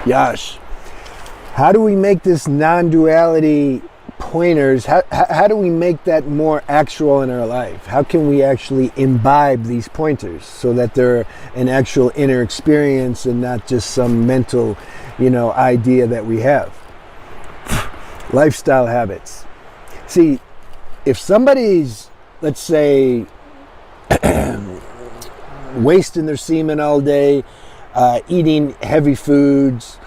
Yash, how do we make this non-duality pointers, how do we make that more actual in our life? How can we actually imbibe these pointers so that they're an actual inner experience and not just some mental, idea that we have? Lifestyle habits. See, if somebody's, let's say, wasting their semen all day, eating heavy foods,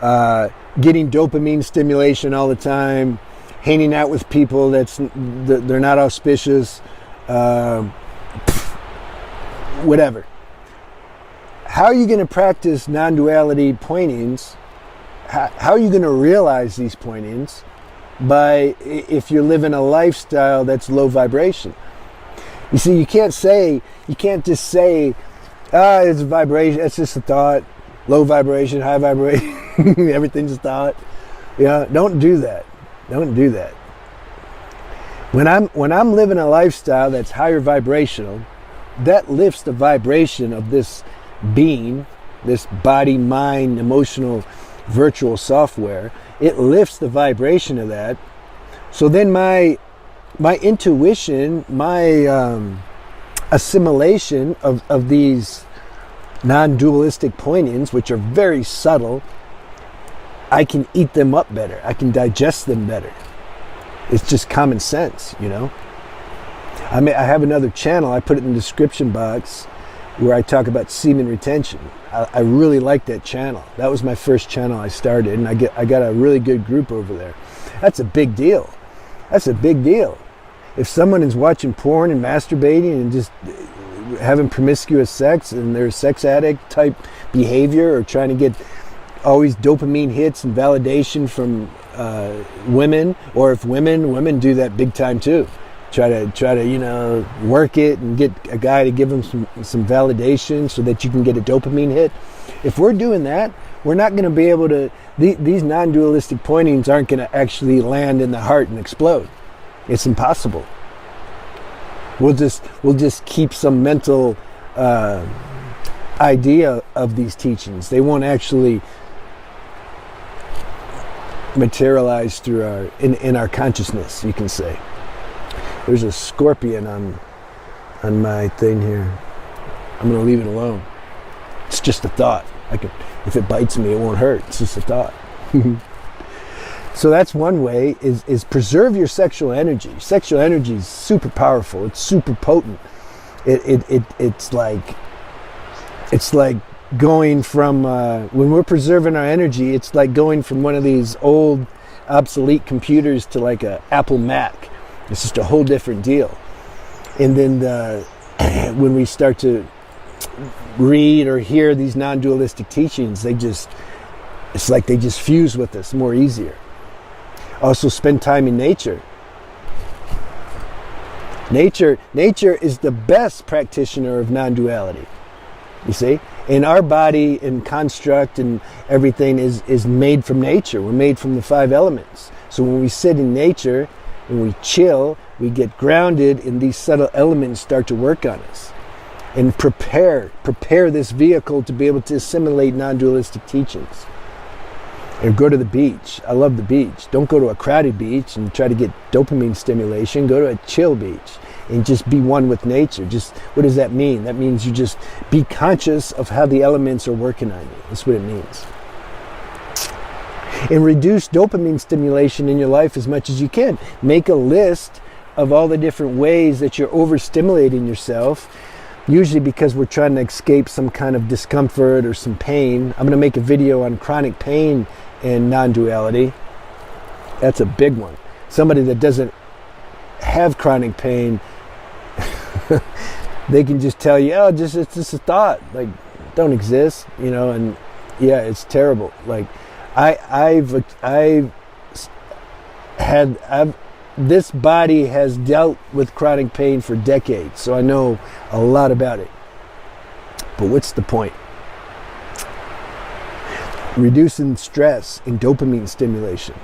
getting dopamine stimulation all the time, hanging out with people they're not auspicious, whatever. How are you going to practice non-duality pointings? How are you going to realize these pointings if you're living a lifestyle that's low vibration? You see, you can't just say, it's a vibration, it's just a thought, low vibration, high vibration, everything's a thought. Don't do that. Don't do that. When I'm living a lifestyle that's higher vibrational, that lifts the vibration of this being, this body, mind, emotional, virtual software. It lifts the vibration of that. So then my intuition, my assimilation of these non-dualistic pointings, which are very subtle, I can eat them up better. I can digest them better. It's just common sense, I have another channel. I put it in the description box where I talk about semen retention. I really like that channel. That was my first channel I started, and I got a really good group over there. That's a big deal. That's a big deal. If someone is watching porn and masturbating and just having promiscuous sex and they're a sex addict type behavior, or trying to get always dopamine hits and validation from women, or if women do that big time too. Try to work it and get a guy to give them some validation so that you can get a dopamine hit. If we're doing that, we're not going to be able to. These non-dualistic pointings aren't going to actually land in the heart and explode. It's impossible. We'll just keep some mental idea of these teachings. They won't actually materialize through in our consciousness, you can say. There's a scorpion on my thing here. I'm going to leave it alone. It's just a thought. If it bites me, it won't hurt. It's just a thought. So that's one way, is preserve your sexual energy. Sexual energy is super powerful. It's super potent. It's like going from, when we're preserving our energy, it's like going from one of these old obsolete computers to like a Apple Mac. It's just a whole different deal. And then when we start to read or hear these non-dualistic teachings, it's like they just fuse with us more easier. Also, spend time in nature. Nature is the best practitioner of non-duality. You see? And our body and construct and everything is made from nature. We're made from the 5 elements. So when we sit in nature and we chill, we get grounded, and these subtle elements start to work on us. And prepare this vehicle to be able to assimilate non-dualistic teachings. Or go to the beach. I love the beach. Don't go to a crowded beach and try to get dopamine stimulation. Go to a chill beach and just be one with nature. What does that mean? That means you just be conscious of how the elements are working on you. That's what it means. And reduce dopamine stimulation in your life as much as you can. Make a list of all the different ways that you're overstimulating yourself, usually because we're trying to escape some kind of discomfort or some pain. I'm going to make a video on chronic pain and non-duality. That's a big one. Somebody that doesn't have chronic pain, they can just tell you, it's just a thought. Like, don't exist, and yeah, it's terrible. Like, this body has dealt with chronic pain for decades, so I know a lot about it. But what's the point? Reducing stress and dopamine stimulation.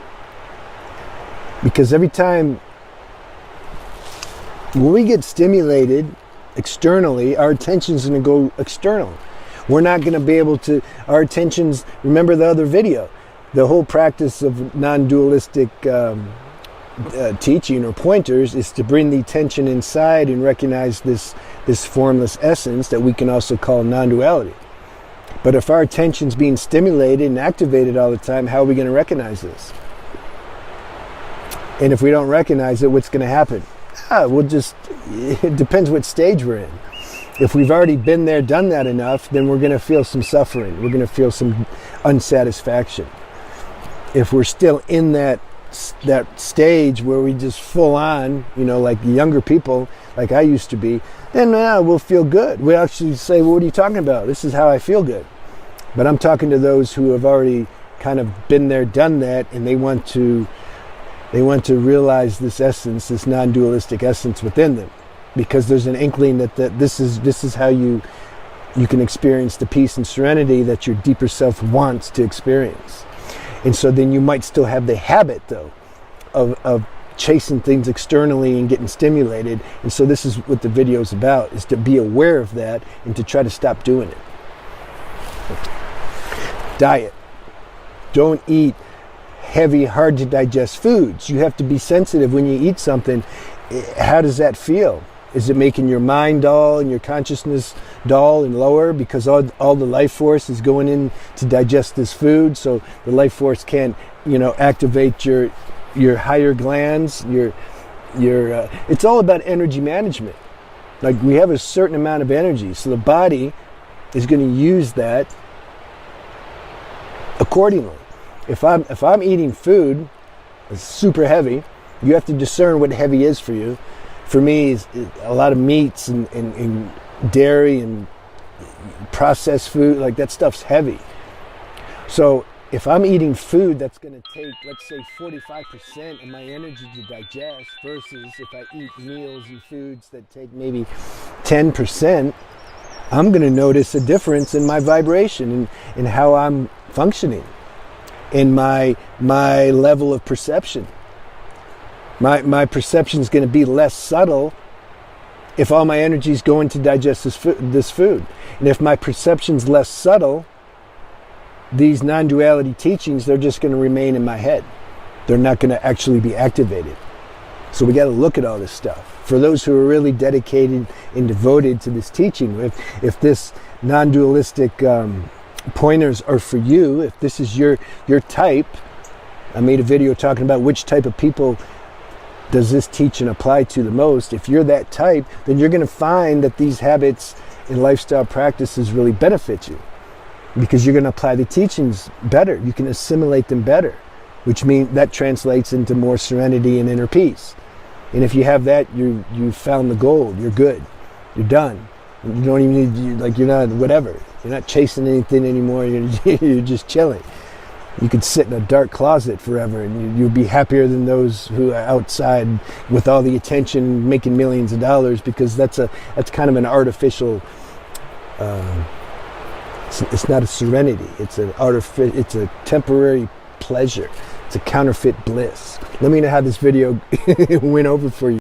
Because every time when we get stimulated externally, our attention is going to go external. We're not going to be able to, our attentions, remember the other video, the whole practice of non-dualistic teaching or pointers is to bring the attention inside and recognize this formless essence that we can also call non-duality. But if our attention's being stimulated and activated all the time, how are we going to recognize this? And if we don't recognize it, what's going to happen? It depends what stage we're in. If we've already been there, done that enough, then we're going to feel some suffering. We're going to feel some unsatisfaction. If we're still in that stage where we just full on, like younger people, like I used to be, then we'll feel good. We actually say, well, what are you talking about? This is how I feel good. But I'm talking to those who have already kind of been there, done that, and they want to realize this essence, this non-dualistic essence within them, because there's an inkling that this is how you can experience the peace and serenity that your deeper self wants to experience. And so then you might still have the habit, though, of chasing things externally and getting stimulated. And so this is what the video is about, is to be aware of that and to try to stop doing it. Diet. Don't eat heavy, hard to digest foods. You have to be sensitive when you eat something. How does that feel? Is it making your mind dull and your consciousness dull and lower because all the life force is going in to digest this food, so the life force can't, activate your higher glands, it's all about energy management. Like, we have a certain amount of energy, so the body is going to use that accordingly. If I'm eating food that's super heavy, you have to discern what heavy is for you. For me, it's a lot of meats and dairy and processed food, like that stuff's heavy. So if I'm eating food that's going to take, let's say, 45% of my energy to digest, versus if I eat meals and foods that take maybe 10%, I'm going to notice a difference in my vibration and how I'm functioning, in my level of perception. My perception is going to be less subtle if all my energy is going to digest this food. And if my perception's less subtle, these non-duality teachings, they're just going to remain in my head. They're not going to actually be activated. So we got to look at all this stuff. For those who are really dedicated and devoted to this teaching, if this non-dualistic pointers are for you, if this is your type, I made a video talking about which type of people does this teaching apply to the most. If you're that type, then you're going to find that these habits and lifestyle practices really benefit you, because you're going to apply the teachings better. You can assimilate them better, which means that translates into more serenity and inner peace. And if you have that, you've found the gold. You're good. You're done. You don't even need, you're not whatever. You're not chasing anything anymore. You're just chilling. You could sit in a dark closet forever and you'd be happier than those who are outside with all the attention, making millions of dollars, because that's kind of an artificial, it's not a serenity. It's a temporary pleasure. It's a counterfeit bliss. Let me know how this video went over for you.